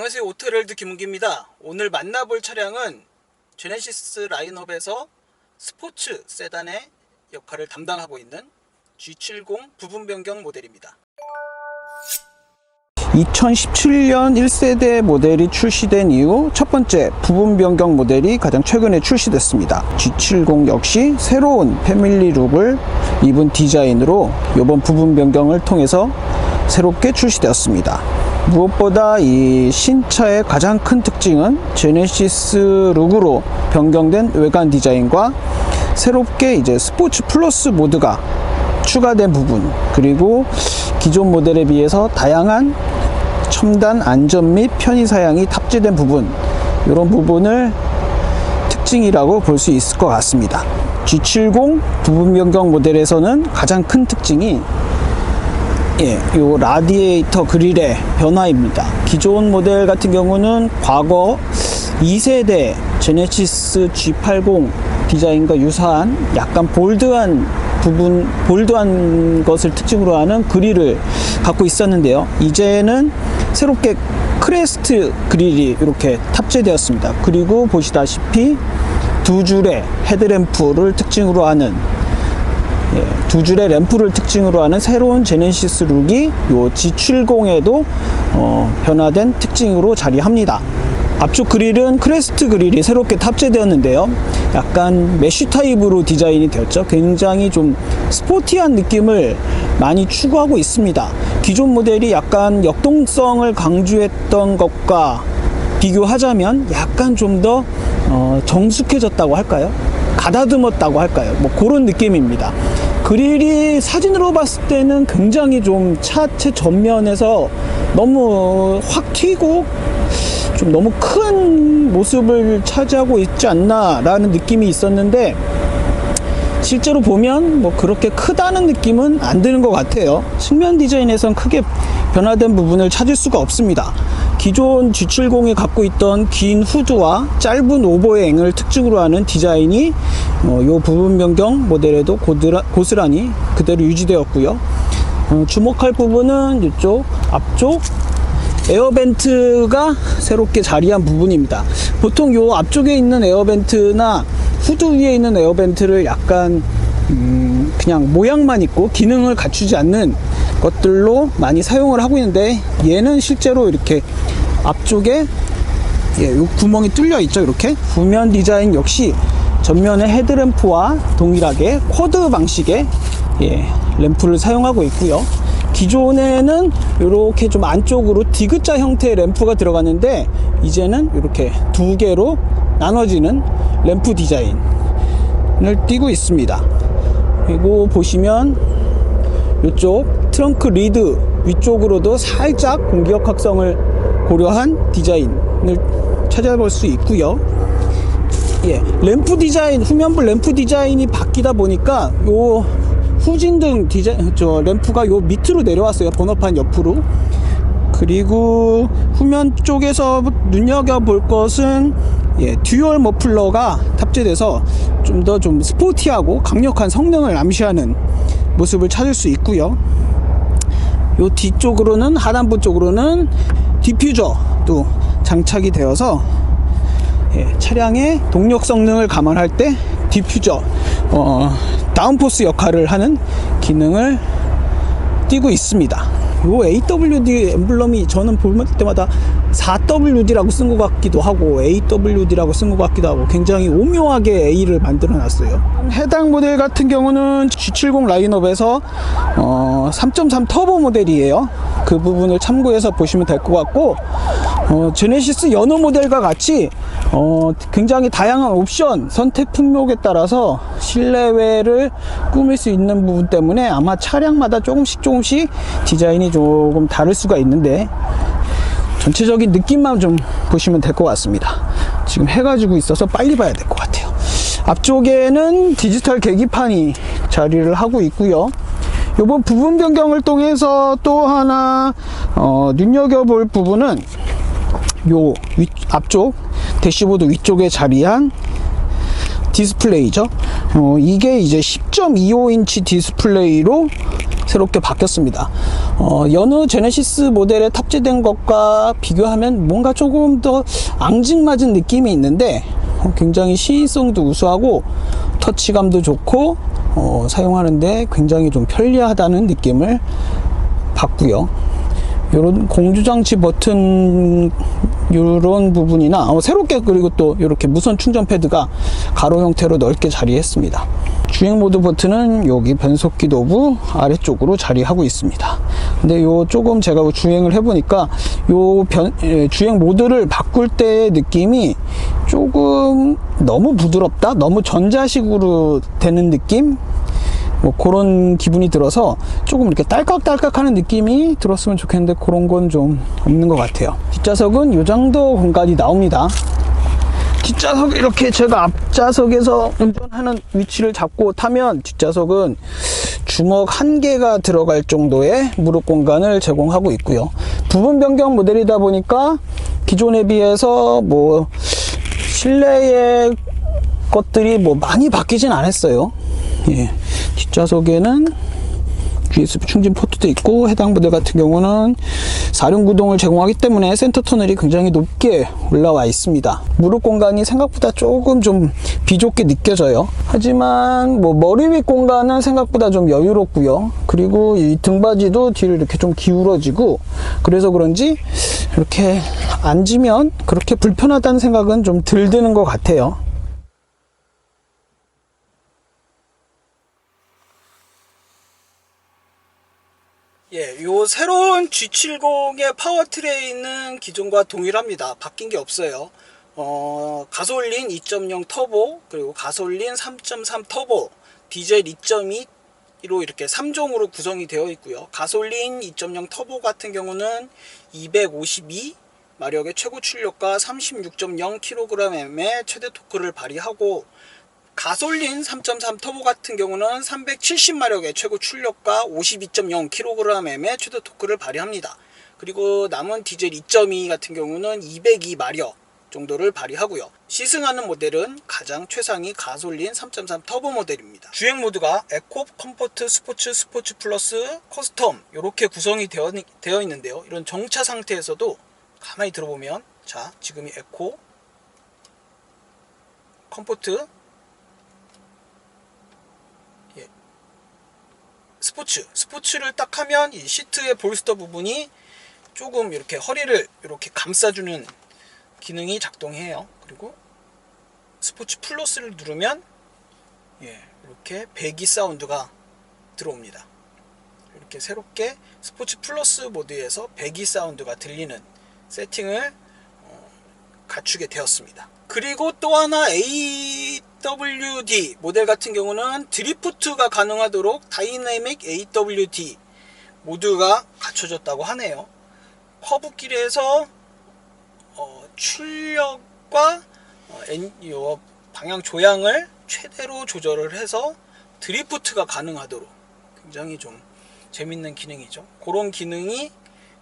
안녕하세요, 오토헤럴드 김은기입니다. 오늘 만나볼 차량은 제네시스 라인업에서 스포츠 세단의 역할을 담당하고 있는 G70 부분 변경 모델입니다. 2017년 1세대 모델이 출시된 이후 첫 번째 부분 변경 모델이 가장 최근에 출시됐습니다. G70 역시 새로운 패밀리 룩을 입은 디자인으로 이번 부분 변경을 통해서 새롭게 출시되었습니다. 무엇보다 이 신차의 가장 큰 특징은 제네시스 룩으로 변경된 외관 디자인과 새롭게 이제 스포츠 플러스 모드가 추가된 부분, 그리고 기존 모델에 비해서 다양한 첨단 안전 및 편의 사양이 탑재된 부분, 이런 부분을 특징이라고 볼 수 있을 것 같습니다. G70 부분 변경 모델에서는 가장 큰 특징이 요 라디에이터 그릴의 변화입니다. 기존 모델 같은 경우는 과거 2세대 제네시스 G80 디자인과 유사한 약간 볼드한 것을 특징으로 하는 그릴을 갖고 있었는데요. 이제는 새롭게 크레스트 그릴이 이렇게 탑재되었습니다. 그리고 보시다시피 두 줄의 헤드램프를 특징으로 하는 두 줄의 램프를 특징으로 하는 새로운 제네시스 룩이 요 G70에도 변화된 특징으로 자리합니다. 앞쪽 그릴은 크레스트 그릴이 새롭게 탑재되었는데요. 약간 메쉬 타입으로 디자인이 되었죠. 굉장히 좀 스포티한 느낌을 많이 추구하고 있습니다. 기존 모델이 약간 역동성을 강조했던 것과 비교하자면 약간 좀 더 정숙해졌다고 할까요? 가다듬었다고 할까요? 뭐 그런 느낌입니다. 그릴이 사진으로 봤을 때는 굉장히 좀 차체 전면에서 너무 확 튀고 좀 너무 큰 모습을 차지하고 있지 않나 라는 느낌이 있었는데, 실제로 보면 뭐 그렇게 크다는 느낌은 안 드는 것 같아요. 측면 디자인에선 크게 변화된 부분을 찾을 수가 없습니다. 기존 G70이 갖고 있던 긴 후드와 짧은 오버행을 특징으로 하는 디자인이 이 부분 변경 모델에도 고스란히 그대로 유지되었고요. 주목할 부분은 이쪽 앞쪽 에어벤트가 새롭게 자리한 부분입니다. 보통 요 앞쪽에 있는 에어벤트나 후드 위에 있는 에어벤트를 약간 그냥 모양만 있고 기능을 갖추지 않는 것들로 많이 사용을 하고 있는데, 얘는 실제로 이렇게 앞쪽에 요 구멍이 뚫려 있죠. 이렇게 후면 디자인 역시 전면의 헤드램프와 동일하게 쿼드 방식의 램프를 사용하고 있고요. 기존에는 이렇게 좀 안쪽으로 디귿자 형태의 램프가 들어갔는데, 이제는 이렇게 두 개로 나눠지는 램프 디자인을 띄고 있습니다. 그리고 보시면 이쪽 트렁크 리드 위쪽으로도 살짝 공기역 확성을 고려한 디자인을 찾아볼 수 있고요. 램프 디자인, 후면부 램프 디자인이 바뀌다 보니까 요 후진등 디자인, 램프가 요 밑으로 내려왔어요. 번호판 옆으로. 그리고 후면 쪽에서 눈여겨볼 것은 듀얼 머플러가 탑재돼서 좀 더 좀 스포티하고 강력한 성능을 암시하는 모습을 찾을 수 있고요. 요 뒤쪽으로는, 하단부 쪽으로는 디퓨저도 장착이 되어서 차량의 동력 성능을 감안할 때 디퓨저 다운포스 역할을 하는 기능을 띄고 있습니다. 요 AWD 엠블럼이 저는 볼 때마다 4WD라고 쓴 것 같기도 하고 AWD라고 쓴 것 같기도 하고 굉장히 오묘하게 A를 만들어 놨어요. 해당 모델 같은 경우는 G70 라인업에서 3.3 터보 모델이에요. 그 부분을 참고해서 보시면 될 것 같고, 제네시스 여느 모델과 같이 굉장히 다양한 옵션 선택 품목에 따라서 실내외를 꾸밀 수 있는 부분 때문에 아마 차량마다 조금씩 디자인이 조금 다를 수가 있는데, 전체적인 느낌만 좀 보시면 될 것 같습니다. 지금 해가 지고 있어서 빨리 봐야 될 것 같아요. 앞쪽에는 디지털 계기판이 자리를 하고 있고요. 이번 부분 변경을 통해서 또 하나 눈여겨볼 부분은 요 앞쪽 대시보드 위쪽에 자리한 디스플레이죠. 이게 이제 10.25인치 디스플레이로 새롭게 바뀌었습니다. 여느 제네시스 모델에 탑재된 것과 비교하면 뭔가 조금 더 앙증맞은 느낌이 있는데 굉장히 시인성도 우수하고 터치감도 좋고 사용하는데 굉장히 좀 편리하다는 느낌을 받고요. 요런 공조장치 버튼 요런 부분이나 새롭게, 그리고 또 이렇게 무선 충전 패드가 가로 형태로 넓게 자리했습니다. 주행 모드 버튼은 여기 변속기 노브 아래쪽으로 자리하고 있습니다. 근데 요 조금 제가 주행을 해보니까 주행 모드를 바꿀 때의 느낌이 조금 너무 부드럽다, 너무 전자식으로 되는 느낌, 뭐 그런 기분이 들어서 조금 이렇게 딸깍딸깍 하는 느낌이 들었으면 좋겠는데 그런 건 좀 없는 것 같아요. 뒷좌석은 이 정도 공간이 나옵니다. 뒷좌석, 이렇게 제가 앞좌석에서 운전하는 위치를 잡고 타면 뒷좌석은 주먹 1개가 들어갈 정도의 무릎 공간을 제공하고 있고요. 부분 변경 모델이다 보니까 기존에 비해서 뭐 실내의 것들이 뭐 많이 바뀌진 않았어요. 예. 뒷좌석에는 USB 충전 포트도 있고, 해당 모델 같은 경우는 4륜구동을 제공하기 때문에 센터 터널이 굉장히 높게 올라와 있습니다. 무릎 공간이 생각보다 조금 좀 비좁게 느껴져요. 하지만 뭐 머리 윗 공간은 생각보다 좀 여유롭고요. 그리고 이 등받이도 뒤로 이렇게 좀 기울어지고, 그래서 그런지 이렇게 앉으면 그렇게 불편하다는 생각은 좀 덜 드는 것 같아요. 예, 요 새로운 G70의 파워트레인은 기존과 동일합니다. 바뀐 게 없어요. 가솔린 2.0 터보, 그리고 가솔린 3.3 터보, 디젤 2.2로 이렇게 3종으로 구성이 되어 있고요. 가솔린 2.0 터보 같은 경우는 252 마력의 최고 출력과 36.0kg의 최대 토크를 발휘하고, 가솔린 3.3 터보 같은 경우는 370마력의 최고 출력과 52.0kg의 최대 토크를 발휘합니다. 그리고 남은 디젤 2.2 같은 경우는 202마력 정도를 발휘하고요. 시승하는 모델은 가장 최상위 가솔린 3.3 터보 모델입니다. 주행 모드가 에코, 컴포트, 스포츠, 스포츠 플러스, 커스텀 이렇게 구성이 되어 있는데요. 이런 정차 상태에서도 가만히 들어보면, 자, 지금이 에코, 컴포트, 스포츠를 딱 하면 이 시트의 볼스터 부분이 조금 이렇게 허리를 이렇게 감싸주는 기능이 작동해요. 그리고 스포츠 플러스를 누르면 이렇게 배기 사운드가 들어옵니다. 이렇게 새롭게 스포츠 플러스 모드에서 배기 사운드가 들리는 세팅을 갖추게 되었습니다. 그리고 또 하나 AWD 모델 같은 경우는 드리프트가 가능하도록 다이내믹 AWD 모드가 갖춰졌다고 하네요. 커브길에서 출력과 방향 조향을 최대로 조절을 해서 드리프트가 가능하도록, 굉장히 좀 재밌는 기능이죠. 그런 기능이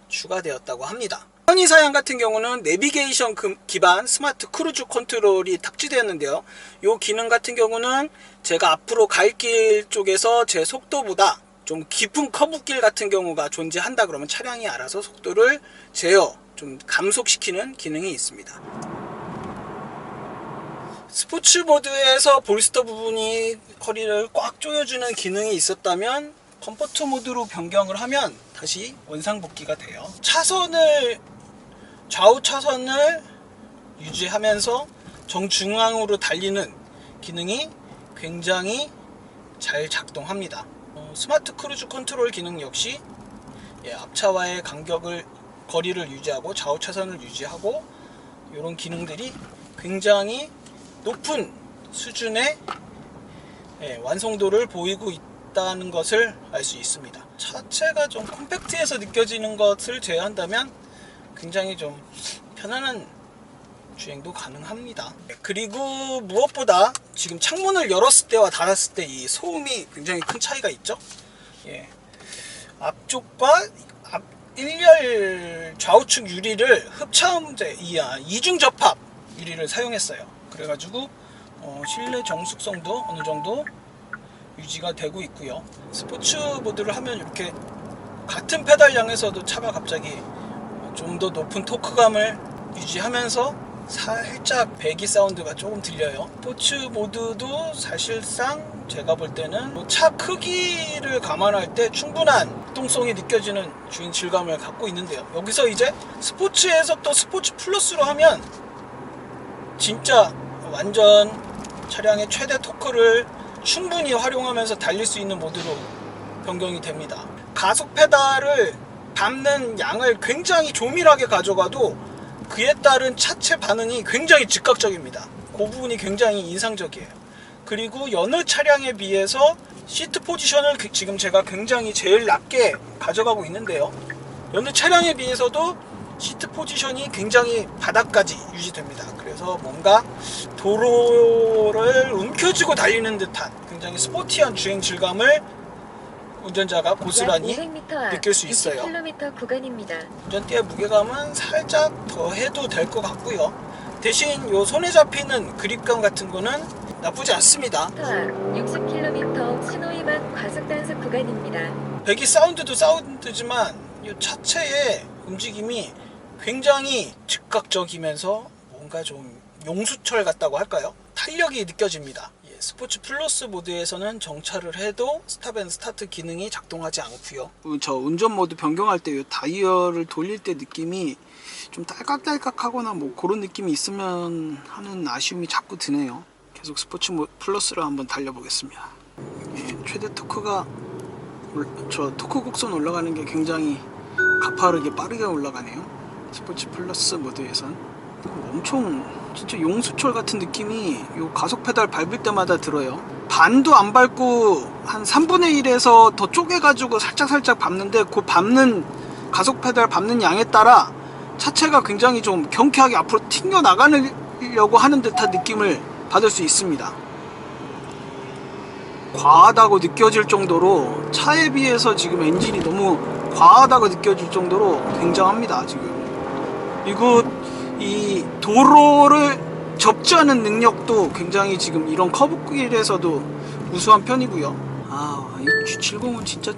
추가되었다고 합니다. 편의 사양 같은 경우는 내비게이션 기반 스마트 크루즈 컨트롤이 탑재되었는데요. 이 기능 같은 경우는 제가 앞으로 갈 길 쪽에서 제 속도보다 좀 깊은 커브길 같은 경우가 존재한다 그러면 차량이 알아서 속도를 좀 감속시키는 기능이 있습니다. 스포츠 모드에서 볼스터 부분이 허리를 꽉 조여주는 기능이 있었다면 컴포트 모드로 변경을 하면 다시 원상복귀가 돼요. 좌우 차선을 유지하면서 정중앙으로 달리는 기능이 굉장히 잘 작동합니다. 스마트 크루즈 컨트롤 기능 역시 앞차와의 거리를 유지하고 좌우 차선을 유지하고, 이런 기능들이 굉장히 높은 수준의 완성도를 보이고 있다는 것을 알 수 있습니다. 차체가 좀 컴팩트해서 느껴지는 것을 제외한다면 굉장히 좀 편안한 주행도 가능합니다. 그리고 무엇보다 지금 창문을 열었을 때와 닫았을 때 이 소음이 굉장히 큰 차이가 있죠. 앞쪽과 앞 1열 좌우측 유리를 흡차음제 이중 접합 유리를 사용했어요. 그래가지고 실내 정숙성도 어느 정도 유지가 되고 있고요. 스포츠 모드를 하면 이렇게 같은 페달량에서도 차가 갑자기 좀 더 높은 토크감을 유지하면서 살짝 배기 사운드가 조금 들려요. 스포츠 모드도 사실상 제가 볼 때는 차 크기를 감안할 때 충분한 활동성이 느껴지는 주행 질감을 갖고 있는데요. 여기서 이제 스포츠에서 또 스포츠 플러스로 하면 진짜 완전 차량의 최대 토크를 충분히 활용하면서 달릴 수 있는 모드로 변경이 됩니다. 가속 페달을 밟는 양을 굉장히 조밀하게 가져가도 그에 따른 차체 반응이 굉장히 즉각적입니다. 그 부분이 굉장히 인상적이에요. 그리고 여느 차량에 비해서 시트 포지션을 지금 제가 굉장히 제일 낮게 가져가고 있는데요. 여느 차량에 비해서도 시트 포지션이 굉장히 바닥까지 유지됩니다. 그래서 뭔가 도로를 움켜쥐고 달리는 듯한 굉장히 스포티한 주행 질감을 운전자가 고스란히 느낄 수 있어요. 60km 구간입니다. 운전대의 무게감은 살짝 더 해도 될 것 같고요. 대신 요 손에 잡히는 그립감 같은 거는 나쁘지 않습니다. 60km 신호위반 과속 단속 구간입니다. 배기 사운드도 사운드지만 이 차체의 움직임이 굉장히 즉각적이면서 뭔가 좀 용수철 같다고 할까요? 탄력이 느껴집니다. 스포츠 플러스 모드에서는 정차를 해도 스탑 앤 스타트 기능이 작동하지 않고요. 저 운전 모드 변경할 때 이 다이얼을 돌릴 때 느낌이 좀 딸깍딸깍하거나 뭐 그런 느낌이 있으면 하는 아쉬움이 자꾸 드네요. 계속 스포츠 플러스로 한번 달려보겠습니다. 최대 토크가 저 토크 곡선 올라가는 게 굉장히 가파르게 빠르게 올라가네요. 스포츠 플러스 모드에선 엄청 진짜 용수철 같은 느낌이 요 가속 페달 밟을 때마다 들어요. 반도 안 밟고 한 3분의 1에서 더 쪼개가지고 살짝 밟는데 그 밟는 가속 페달 밟는 양에 따라 차체가 굉장히 좀 경쾌하게 앞으로 튕겨 나가려고 하는 듯한 느낌을 받을 수 있습니다. 과하다고 느껴질 정도로 차에 비해서 지금 엔진이 너무 과하다고 느껴질 정도로 굉장합니다. 지금 그리고 이 도로를 접지하는 능력도 굉장히 지금 이런 커브길에서도 우수한 편이고요. 이 G70은 진짜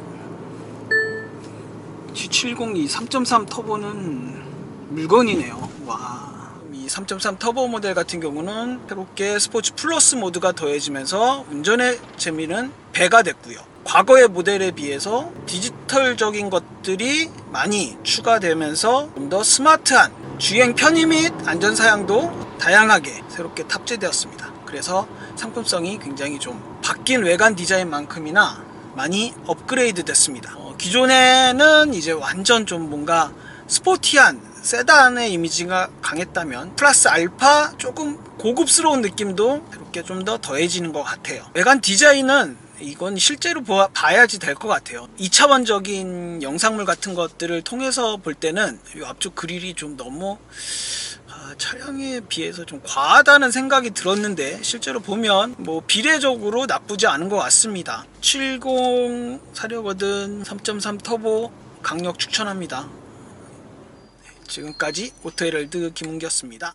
G70 이 3.3 터보는 물건이네요. 와, 이 3.3 터보 모델 같은 경우는 새롭게 스포츠 플러스 모드가 더해지면서 운전의 재미는 배가 됐고요. 과거의 모델에 비해서 디지털적인 것들이 많이 추가되면서 좀 더 스마트한 주행 편의 및 안전사양도 다양하게 새롭게 탑재되었습니다. 그래서 상품성이 굉장히 좀 바뀐 외관 디자인만큼이나 많이 업그레이드 됐습니다. 기존에는 이제 완전 좀 뭔가 스포티한 세단의 이미지가 강했다면 플러스 알파 조금 고급스러운 느낌도 이렇게 좀 더 더해지는 것 같아요. 외관 디자인은 이건 실제로 봐야지 될 것 같아요. 2차원적인 영상물 같은 것들을 통해서 볼 때는 이 앞쪽 그릴이 좀 너무 차량에 비해서 좀 과하다는 생각이 들었는데 실제로 보면 뭐 비례적으로 나쁘지 않은 것 같습니다. 70 사려거든 3.3 터보 강력 추천합니다. 지금까지 오토헤럴드 김은기였습니다.